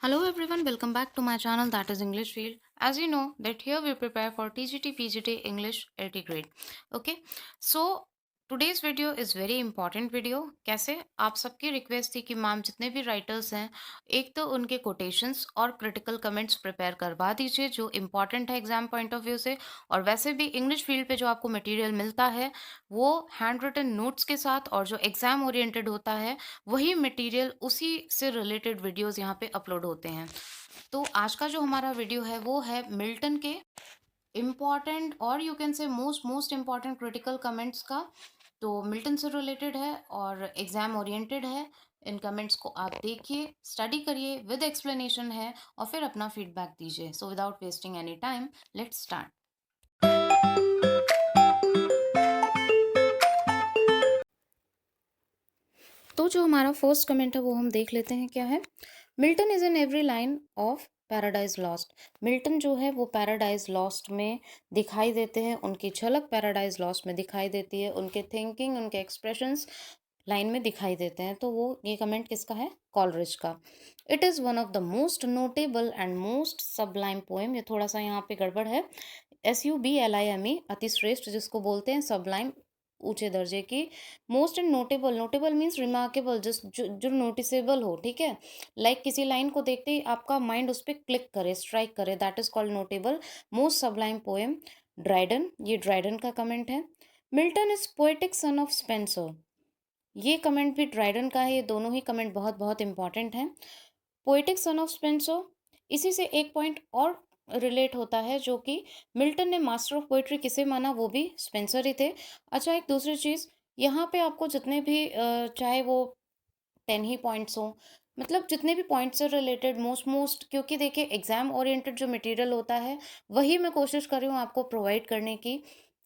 Hello everyone, welcome back to my channel that is English Field. As you know that here we prepare for TGT PGT English 80 grade. Okay, so today's video is very important video. कैसे आप सबकी request थी कि ma'am जितने भी writers हैं एक तो उनके कोटेशंस और क्रिटिकल कमेंट्स प्रिपेयर करवा दीजिए जो इम्पॉर्टेंट है एग्जाम पॉइंट ऑफ व्यू से। और वैसे भी इंग्लिश फील्ड पे जो आपको मटेरियल मिलता है वो हैंड रिटन नोट्स के साथ और जो एग्जाम ओरिएंटेड होता है वही मटेरियल उसी से रिलेटेड वीडियोस यहाँ पे अपलोड होते हैं। तो आज का जो हमारा वीडियो है वो है मिल्टन के इम्पॉर्टेंट और you can say most most important critical comments का। तो मिल्टन से रिलेटेड है और एग्जाम ओरिएंटेड है। इन कमेंट्स को आप देखिए, स्टडी करिए, विद एक्सप्लेनेशन है और फिर अपना फीडबैक दीजिए। So without wasting any time let's start. तो जो हमारा फर्स्ट कमेंट है वो हम देख लेते हैं क्या है। Milton is in every line of paradise lost. Milton जो है वो पैराडाइज लॉस्ट में दिखाई देते हैं, उनकी झलक पैराडाइज लॉस्ट में दिखाई देती है, उनके थिंकिंग उनके एक्सप्रेशंस लाइन में दिखाई देते हैं। तो वो ये कमेंट किसका है? कॉलरिज का। It is one of the most notable and most Sublime poem. ये थोड़ा सा यहाँ पे गड़बड़ है। SUBLIME अति श्रेष्ठ जिसको बोलते हैं, सबलाइम ऊंचे दर्जे की। Most and notable, notable means remarkable, जिस जो नोटिसेबल हो, ठीक है। लाइक किसी लाइन को देखते ही आपका माइंड उस पर क्लिक करे, स्ट्राइक करे, that is called notable. Most Sublime poem Dryden, ये ड्राइडन का कमेंट है। Milton is poetic son of Spencer, ये कमेंट भी ड्राइडन का है। ये दोनों ही कमेंट बहुत बहुत इंपॉर्टेंट हैं। पोएटिक सन ऑफ स्पेंसर, इसी से एक पॉइंट और रिलेट होता है जो कि मिल्टन ने मास्टर ऑफ पोइट्री किसे माना, वो भी स्पेंसर ही थे। अच्छा, एक दूसरी चीज़, यहाँ पे आपको जितने भी चाहे वो 10 ही पॉइंट्स हो, मतलब जितने भी पॉइंट से रिलेटेड मोस्ट मोस्ट, क्योंकि देखिए एग्जाम ओरिएंटेड जो मटेरियल होता है वही मैं कोशिश कर रही हूँ आपको प्रोवाइड करने की।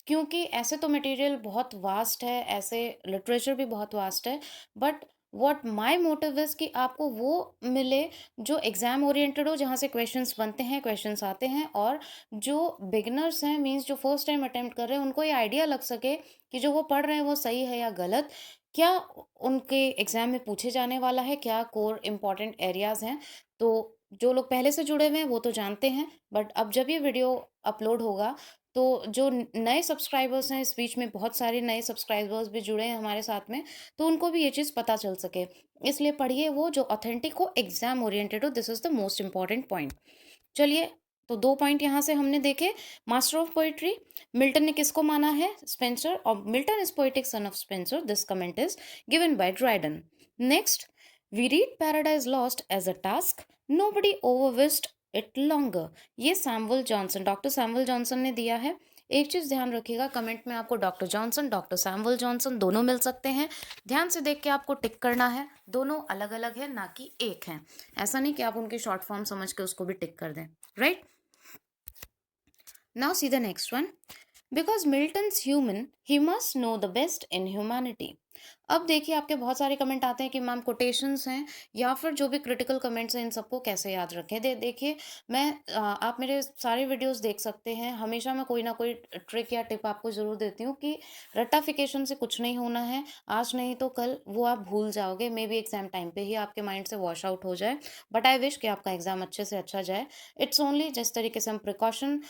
क्योंकि ऐसे तो मटेरियल बहुत वास्ट है, ऐसे लिटरेचर भी बहुत वास्ट है, but what my motive is कि आपको वो मिले जो एग्जाम ओरिएंटेड हो, जहाँ से क्वेश्चंस बनते हैं, क्वेश्चंस आते हैं, और जो बिगिनर्स हैं, मींस जो फर्स्ट टाइम अटेम्प्ट कर रहे हैं, उनको ये आइडिया लग सके कि जो वो पढ़ रहे हैं वो सही है या गलत, क्या उनके एग्जाम में पूछे जाने वाला है, क्या कोर इम्पॉर्टेंट एरियाज हैं। तो जो लोग पहले से जुड़े हुए हैं वो तो जानते हैं, बट अब जब ये वीडियो अपलोड होगा तो जो नए सब्सक्राइबर्स हैं, इस बीच में बहुत सारे नए सब्सक्राइबर्स भी जुड़े हैं हमारे साथ में, तो उनको भी ये चीज़ पता चल सके। इसलिए पढ़िए वो जो ऑथेंटिक हो, एग्जाम ओरिएंटेड हो, this is the most important point. चलिए, तो दो पॉइंट यहाँ से हमने देखे। मास्टर ऑफ पोइट्री, मिल्टन ने किसको माना है? स्पेंसर। और Milton is poetic son of Spenser, this comment is given by Dryden. Next, we read Paradise Lost as a task, nobody ever wished it longer. ये Samuel Johnson, doctor Samuel Johnson ने दिया है। एक चीज ध्यान रखिएगा, कमेंट में आपको doctor Johnson, doctor Samuel Johnson दोनों मिल सकते हैं। ध्यान से देख के आपको टिक करना है, दोनों अलग अलग है ना कि एक है। ऐसा नहीं कि आप उनकी शॉर्ट फॉर्म समझ के उसको भी टिक कर दें, right. Now see the next one. Because Milton's human, he must know the best in humanity. अब देखिए, आपके बहुत सारे कमेंट आते हैं कि मैम कोटेशंस हैं या फिर जो भी क्रिटिकल कमेंट्स हैं इन सबको कैसे याद रखें। देखिए, मैं आप मेरे सारे वीडियोस देख सकते हैं, हमेशा मैं कोई ना कोई ट्रिक या टिप आपको ज़रूर देती हूँ कि रट्टाफिकेशन से कुछ नहीं होना है। आज नहीं तो कल वो आप भूल जाओगे, मे बी एग्जाम टाइम पे ही आपके माइंड से वॉश आउट हो जाए। बट आई विश कि आपका एग्जाम अच्छे से अच्छा जाए। इट्स ओनली जिस तरीके से हम प्रिकॉशन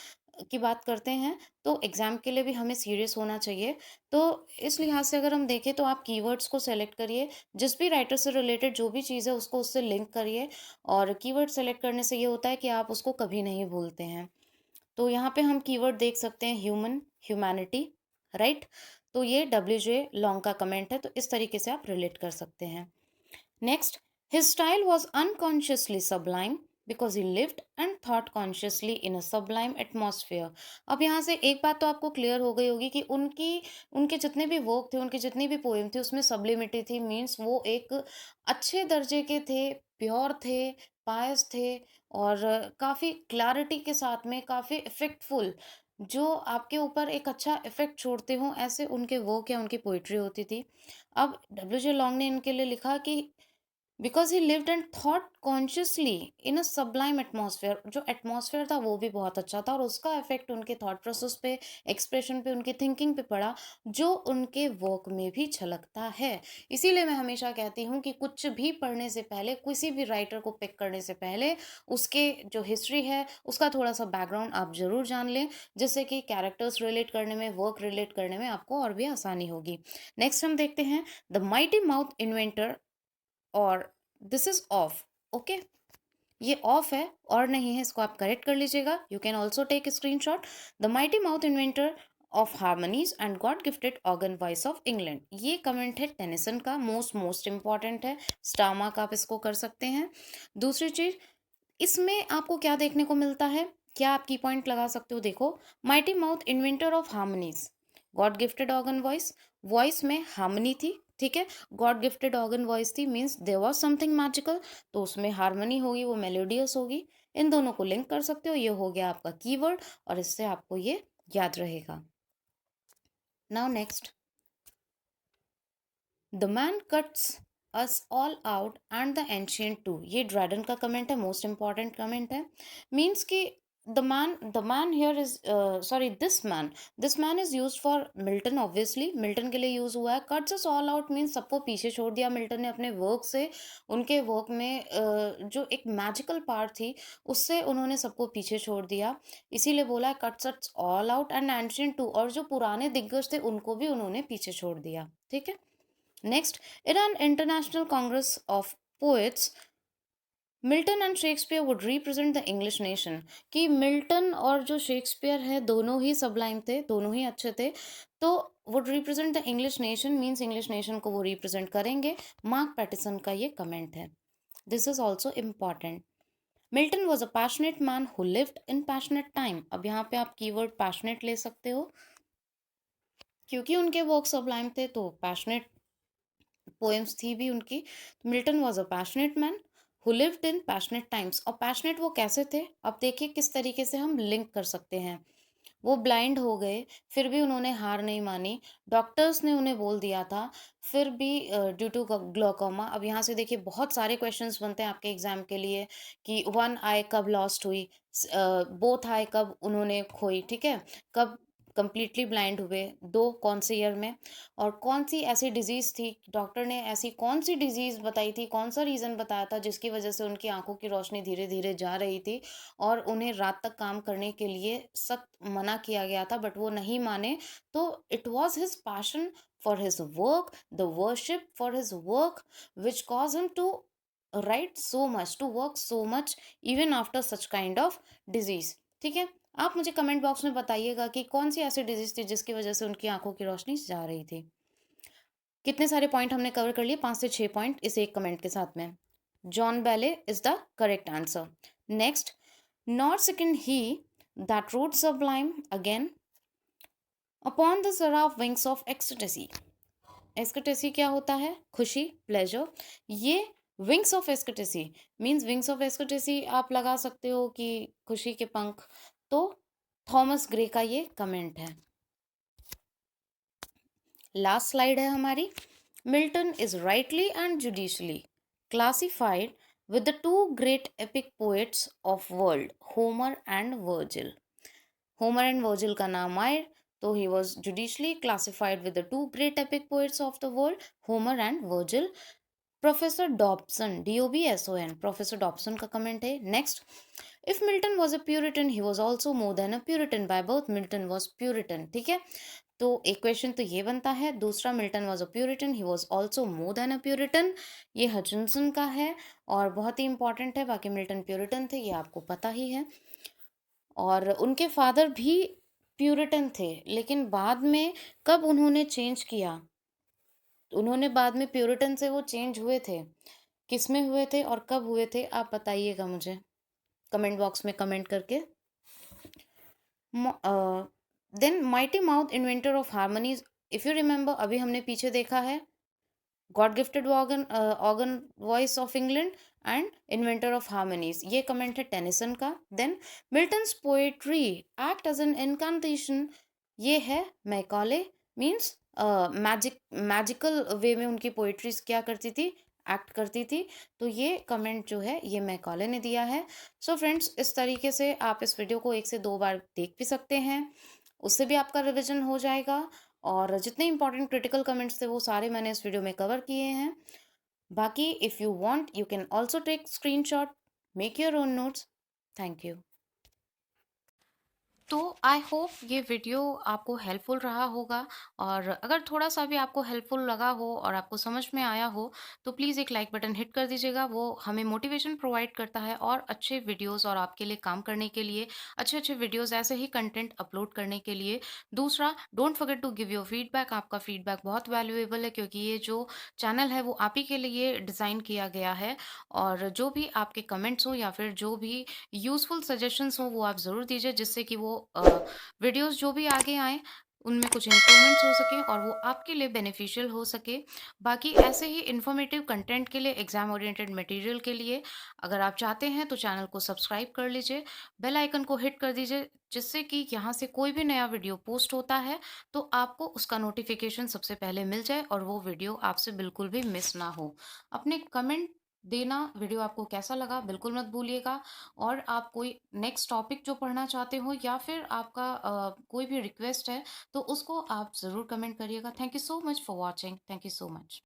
की बात करते हैं, तो एग्ज़ाम के लिए भी हमें सीरियस होना चाहिए। तो इस लिहाज से अगर हम देखें तो आप कीवर्ड्स को सेलेक्ट करिए, जिस भी राइटर से रिलेटेड जो भी चीज़ है उसको उससे लिंक करिए। और कीवर्ड सेलेक्ट करने से ये होता है कि आप उसको कभी नहीं भूलते हैं। तो यहाँ पे हम कीवर्ड देख सकते हैं, ह्यूमन, ह्यूमैनिटी, राइट। तो ये WJ लॉन्ग का कमेंट है, तो इस तरीके से आप रिलेट कर सकते हैं। Next, his style was unconsciously sublime because he lived and thought consciously in a sublime atmosphere. अब यहाँ से एक बात तो आपको क्लियर हो गई होगी कि उनके जितने भी वर्क थे, उनकी जितनी भी पोएम थी, उसमें सब्लिमिटी थी। मीन्स वो एक अच्छे दर्जे के थे, प्योर थे, पायस थे, और काफ़ी क्लैरिटी के साथ में, काफ़ी इफेक्टफुल, जो आपके ऊपर एक अच्छा इफेक्ट छोड़ते हों, ऐसे उनके वर्क या उनकी पोइट्री होती थी। अब WJ लॉन्ग ने इनके लिए लिखा कि because he lived and thought consciously in a sublime atmosphere. जो एटमॉस्फेयर था वो भी बहुत अच्छा था और उसका इफेक्ट उनके थॉट प्रोसेस पे, एक्सप्रेशन पे, उनकी थिंकिंग पे पड़ा, जो उनके वर्क में भी झलकता है। इसीलिए मैं हमेशा कहती हूँ कि कुछ भी पढ़ने से पहले, किसी भी राइटर को पिक करने से पहले उसके जो हिस्ट्री है उसका थोड़ा सा बैकग्राउंड आप जरूर जान लें, जिससे कि कैरेक्टर्स रिलेट करने में, वर्क रिलेट करने में आपको और भी आसानी होगी। नेक्स्ट हम देखते हैं द माइटी माउथ इन्वेंटर, और दिस इज ऑफ। ओके, ये ऑफ है और नहीं है, इसको आप करेक्ट कर लीजिएगा। You can also take screenshot. The mighty mouth inventor of harmonies and god gifted organ voice of England, ये कमेंट है टेनिसन का, मोस्ट मोस्ट इंपॉर्टेंट है, स्टार मार्क आप इसको कर सकते हैं। दूसरी चीज, इसमें आपको क्या देखने को मिलता है, क्या आप की पॉइंट लगा सकते हो, देखो, mighty mouth inventor of harmonies, god gifted organ voice, voice में हार्मनी थी, ठीक है, गॉड गिफ्टेड ऑर्गन वॉइस थी, means there was something magical, तो उसमें हार्मनी होगी, वो मेलोडियस होगी। इन दोनों को लिंक कर सकते हो, ये हो गया आपका कीवर्ड और इससे आपको ये याद रहेगा। Now next, the man cuts us all out and the ancient too, ये ड्रैडन का कमेंट है, मोस्ट इंपॉर्टेंट कमेंट है। मीन्स कि the man here is, sorry, this man is use for Milton, obviously Milton के लिए use हुआ है। Cuts us all out means सबको पीछे छोड़ दिया मिल्टन ने अपने वर्क से, उनके वर्क में जो एक मैजिकल पार्ट थी उससे उन्होंने सबको पीछे छोड़ दिया, इसीलिए बोला है cuts us all out and ancient too, और जो पुराने दिग्गज थे उनको भी उन्होंने पीछे छोड़ दिया, ठीक है। Next, in an international congress of poets, Milton and Shakespeare would represent the English nation, कि मिल्टन और जो शेक्सपियर है दोनों ही सबलाइम थे, दोनों ही अच्छे थे, तो would represent the English nation means English nation को वो रिप्रेजेंट करेंगे। मार्क पैटिसन का ये कमेंट है, this is also important. Milton was a passionate man who lived in passionate time, अब यहाँ पे आप कीवर्ड पैशनेट ले सकते हो, क्योंकि उनके वर्क सबलाइम थे तो पैशनेट पोएम्स थी भी उनकी। Milton was a passionate man who lived in passionate times, और पैशनेट वो कैसे थे, अब देखिए किस तरीके से हम लिंक कर सकते हैं। वो ब्लाइंड हो गए, फिर भी उन्होंने हार नहीं मानी, डॉक्टर्स ने उन्हें बोल दिया था, फिर भी ड्यू टू ग्लोकोमा। अब यहाँ से देखिए बहुत सारे क्वेश्चंस बनते हैं आपके एग्जाम के लिए, कि वन आई कब लॉस्ट हुई, बोथ आई कब उन्होंने खोई, ठीक है, कब कंप्लीटली ब्लाइंड हुए, दो कौन से ईयर में, और कौन सी ऐसी डिजीज थी, डॉक्टर ने ऐसी कौन सी डिजीज बताई थी, कौन सा रीजन बताया था जिसकी वजह से उनकी आंखों की रोशनी धीरे धीरे जा रही थी, और उन्हें रात तक काम करने के लिए सख्त मना किया गया था, बट वो नहीं माने। तो it was his passion for his work, the worship for his work, which cause him to write so much, to work so much even after such kind of disease, ठीक है। आप मुझे कमेंट बॉक्स में बताइएगा कि कौन सी ऐसी disease थी जिसकी वजह से उनकी आंखों की रोशनी जा रही थी। कितने सारे पॉइंट हमने कवर कर लिए, 5 से 6 पॉइंट इस एक कमेंट के साथ में। John Bailey is the correct answer. Next, not second he that rode sublime again upon the seraph wings of ecstasy। Ecstasy क्या होता है, खुशी, प्लेजर। ये wings of ecstasy means, wings of ecstasy आप लगा सकते हो कि खुशी के पंख, तो थॉमस ग्रे का ये कमेंट है। लास्ट स्लाइड है हमारी। Milton is rightly and judicially classified with the two great epic poets of world, Homer and Virgil. Homer and Virgil का नाम आए तो he was judicially classified with the two great epic poets of the world, Homer and Virgil. Professor Dobson, DOBSON, professor Dobson का comment है। Next, if Milton was a Puritan he was also more than a Puritan, by birth Milton was Puritan, ठीक है। तो एक question तो ये बनता है। दूसरा, Milton was a Puritan he was also more than a Puritan, ये हचिंसन का है और बहुत ही इंपॉर्टेंट है। बाकी मिल्टन प्यूरिटन थे, ये आपको पता ही है, और उनके फादर भी प्यूरिटन थे, लेकिन बाद में कब उन्होंने चेंज किया, उन्होंने बाद में प्यूरिटन से वो चेंज हुए थे, किस में हुए थे और कब हुए थे, आप बताइएगा मुझे कमेंट बॉक्स में कमेंट करके। Then mighty mouth inventor of harmonies, if you remember, अभी हमने पीछे देखा है, God gifted organ voice of England and inventor of harmonies, ये कमेंट है टेनिसन का। Then Milton's poetry act as an incantation, ये है मैकॉले, मीन्स मैजिकल वे में उनकी पोएट्रीज क्या करती थी, एक्ट करती थी। तो ये कमेंट जो है ये मैकॉले ने दिया है। सो फ्रेंड्स, इस तरीके से आप इस वीडियो को 1 से 2 बार देख भी सकते हैं, उससे भी आपका रिविज़न हो जाएगा और जितने इम्पोर्टेंट क्रिटिकल कमेंट्स थे वो सारे मैंने इस वीडियो में कवर किए हैं। बाकी if you want you can also take screenshot, make your own notes. Thank you. तो आई होप ये वीडियो आपको हेल्पफुल रहा होगा और अगर थोड़ा सा भी आपको हेल्पफुल लगा हो और आपको समझ में आया हो तो प्लीज़ एक लाइक बटन हिट कर दीजिएगा। वो हमें मोटिवेशन प्रोवाइड करता है और अच्छे वीडियोस और आपके लिए काम करने के लिए, अच्छे अच्छे वीडियोस ऐसे ही कंटेंट अपलोड करने के लिए। दूसरा, don't forget to give your feedback. आपका फीडबैक बहुत वैल्यूएबल है क्योंकि ये जो चैनल है वो आप ही के लिए डिज़ाइन किया गया है। और जो भी आपके कमेंट्स हो या फिर जो भी यूज़फुल सजेशंस हो वो आप ज़रूर दीजिए, जिससे कि वो वीडियोज़ जो भी आगे आएँ उनमें कुछ इम्प्रूवमेंट्स हो सकें और वो आपके लिए बेनिफिशियल हो सके। बाकी ऐसे ही इन्फॉर्मेटिव कंटेंट के लिए, एग्ज़ाम ओरिएंटेड मटेरियल के लिए अगर आप चाहते हैं तो चैनल को सब्सक्राइब कर लीजिए, बेल आइकन को हिट कर दीजिए, जिससे कि यहाँ से कोई भी नया वीडियो पोस्ट होता है तो आपको उसका नोटिफ़िकेशन सबसे पहले मिल जाए और वो वीडियो आपसे बिल्कुल भी मिस ना हो। अपने कमेंट देना, वीडियो आपको कैसा लगा बिल्कुल मत भूलिएगा। और आप कोई नेक्स्ट टॉपिक जो पढ़ना चाहते हो या फिर आपका कोई भी रिक्वेस्ट है तो उसको आप ज़रूर कमेंट करिएगा। Thank you so much for watching. Thank you so much.